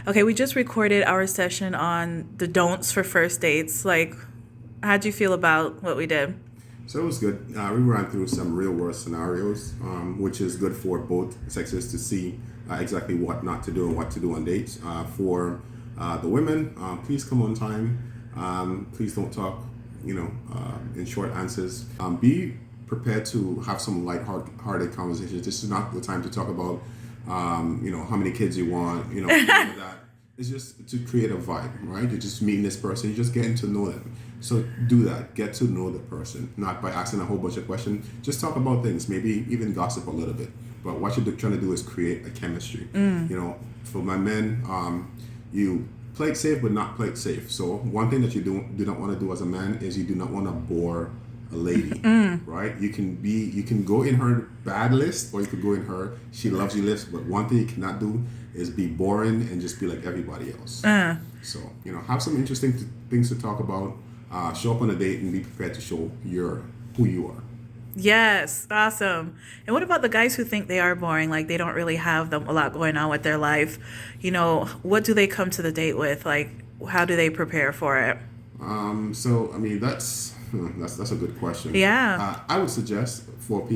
Okay, we just recorded our session on the don'ts for first dates. Like, how'd you feel about what we did? So it was good. We ran through some real world scenarios, which is good for both sexes to see exactly what not to do and what to do on dates. For the women, please come on time. Please don't talk, in short answers. Be prepared to have some light-hearted conversations. This is not the time to talk about, how many kids you want, all of that. It's just to create a vibe, right? You're just meeting this person, you're just getting to know them. So do that. Get to know the person, not by asking a whole bunch of questions. Just talk about things, maybe even gossip a little bit. But what you're trying to do is create a chemistry. For my men, you play it safe, but not play it safe. So one thing that you do not want to do as a man is you do not want to bore a lady, right? You can go in her bad list, or you could go in her she loves you list. But one thing you cannot do is be boring and just be like everybody else. So have some interesting things to talk about. Show up on a date and be prepared to show who you are. Yes, awesome. And what about the guys who think they are boring, like they don't really have a lot going on with their life? What do they come to the date with? Like, how do they prepare for it? So I mean that's a good question. Yeah. I would suggest for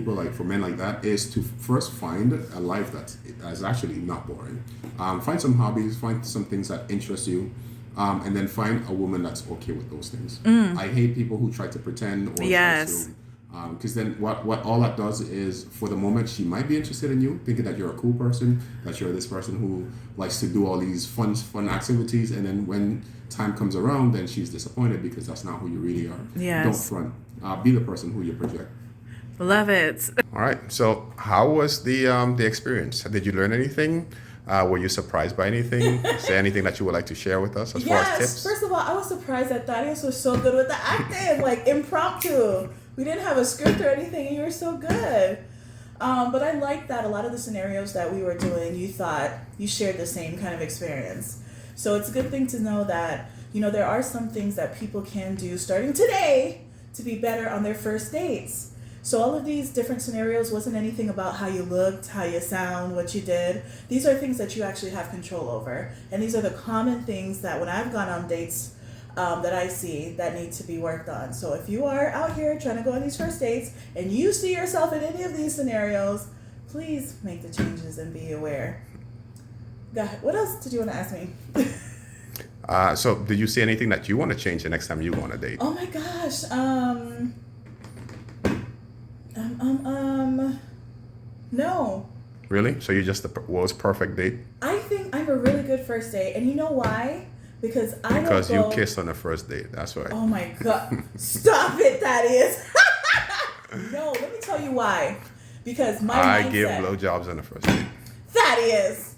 men like that is to first find a life that is actually not boring. Find some hobbies, find some things that interest you. And then find a woman that's okay with those things. I hate people who try to pretend or Yes. try to, because then what all that does is, for the moment, she might be interested in you, thinking that you're a cool person, that you're this person who likes to do all these fun activities, and then when time comes around, then she's disappointed because that's not who you really are. Yes. Don't front. Be the person who you project. Love it. All right. So, how was the experience? Did you learn anything? Were you surprised by anything? Is there anything that you would like to share with us as far as tips? First of all, I was surprised that Thaddeus was so good with the acting, like impromptu. We didn't have a script or anything, and you were so good. But I liked that a lot of the scenarios that we were doing, you thought you shared the same kind of experience. So it's a good thing to know that, there are some things that people can do starting today to be better on their first dates. So all of these different scenarios wasn't anything about how you looked, how you sound, what you did. These are things that you actually have control over. And these are the common things that when I've gone on dates that I see that need to be worked on. So if you are out here trying to go on these first dates and you see yourself in any of these scenarios, please make the changes and be aware. God, what else did you want to ask me? So, did you see anything that you want to change the next time you go on a date? Oh my gosh. No. Really? So you're just the world's perfect date? I think I'm a really good first date, and you know why? Because Because you kissed on the first date. That's why. Oh my God! Stop it, that is. No, let me tell you why. Because my I mindset. give blowjobs on the first date. That is.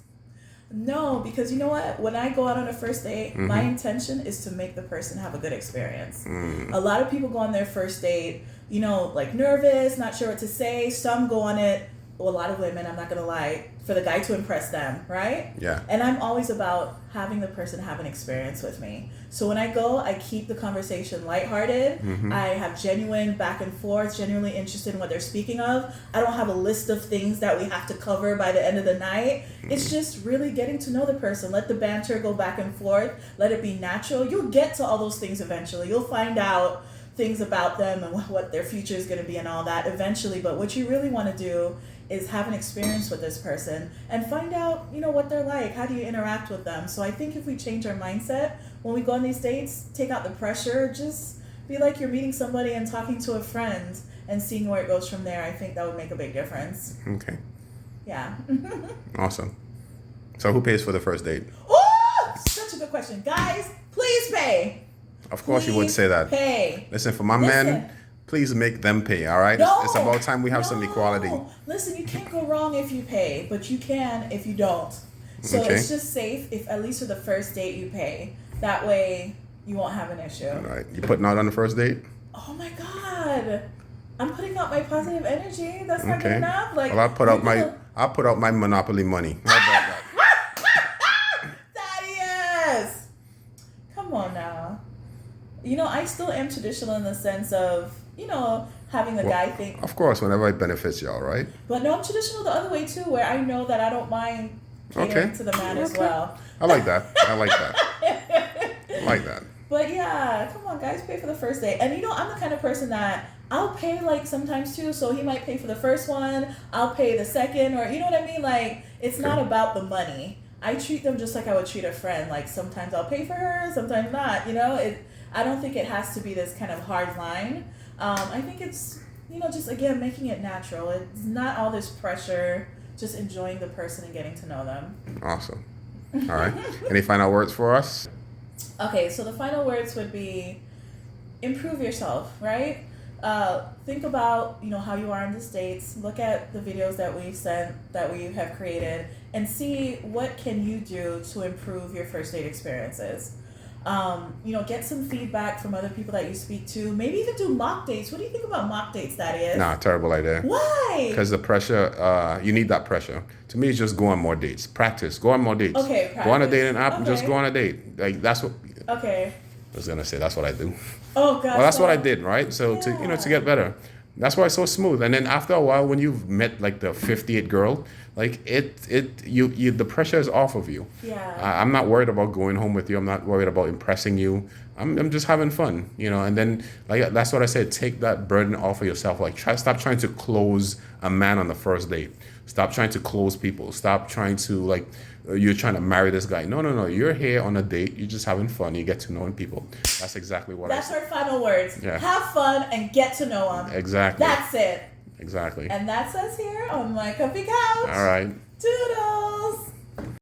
No, because you know what? When I go out on a first date, my intention is to make the person have a good experience. A lot of people go on their first date, like nervous, not sure what to say. Some go on it, well, a lot of women, I'm not going to lie, for the guy to impress them, right? Yeah. And I'm always about having the person have an experience with me. So when I go, I keep the conversation lighthearted. I have genuine back and forth, genuinely interested in what they're speaking of. I don't have a list of things that we have to cover by the end of the night. It's just really getting to know the person. Let the banter go back and forth. Let it be natural. You'll get to all those things eventually. You'll find out things about them and what their future is going to be and all that eventually. But what you really want to do is have an experience with this person and find out, what they're like. How do you interact with them? So I think if we change our mindset when we go on these dates, take out the pressure, just be like you're meeting somebody and talking to a friend and seeing where it goes from there. I think that would make a big difference. Okay. Yeah. Awesome. So who pays for the first date? Oh, such a good question. Guys, please pay. Of course you would Please say that. Pay. Listen, for my Listen. men, please make them pay, all right? No, It's about time we have some equality. Listen, you can't go wrong if you pay, but you can if you don't. So Okay. it's just safe if at least for the first date you pay. That way you won't have an issue. All right. You putting out on the first date? Oh my God. I'm putting out my positive energy. That's not good Okay. enough. Like, Well, I'll put out my Monopoly money. How about that? Thaddeus! Come on now. I still am traditional in the sense of, having the guy think. Of course, whenever it benefits y'all, right? But no, I'm traditional the other way too, where I know that I don't mind catering Okay. to the man as well. I like that. I like that. I like that. But yeah, come on, guys, pay for the first date. And you know, I'm the kind of person that I'll pay like sometimes too. So he might pay for the first one, I'll pay the second, or you know what I mean? Like, it's not about the money. I treat them just like I would treat a friend. Like, sometimes I'll pay for her, sometimes not. You know, I don't think it has to be this kind of hard line. I think it's, you know, just again making it natural. It's not all this pressure. Just enjoying the person and getting to know them. Awesome. All right. Any final words for us? Okay, so the final words would be improve yourself, right? Think about, you know, how you are in the States. Look at the videos that we've sent, that we have created, and see what can you do to improve your first date experiences. You know, get some feedback from other people that you speak to. Maybe even do mock dates. What do you think about mock dates, Thaddeus? Nah, terrible idea. Why? Because the pressure, you need that pressure. To me, it's just go on more dates. Practice. Go on more dates. Okay, Go on a practice. dating app and just Okay. go on a date. Like, that's what Okay. I was gonna say. That's what I do. Oh, God. Well, that's what I did, right? So to to get better, that's why it's so smooth. And then after a while, when you've met like the 58th girl, like you the pressure is off of you. Yeah. I'm not worried about going home with you. I'm not worried about impressing you. I'm just having fun, you know. And then like that's what I said. Take that burden off of yourself. Like stop trying to close a man on the first date. Stop trying to close people. Stop trying to like you're trying to marry this guy. No. You're here on a date. You're just having fun. You get to know people. That's exactly what That's I said. our final words. Yeah. Have fun and get to know them. Exactly. That's it. Exactly. And that's us here on My Comfy Couch. All right. Toodles.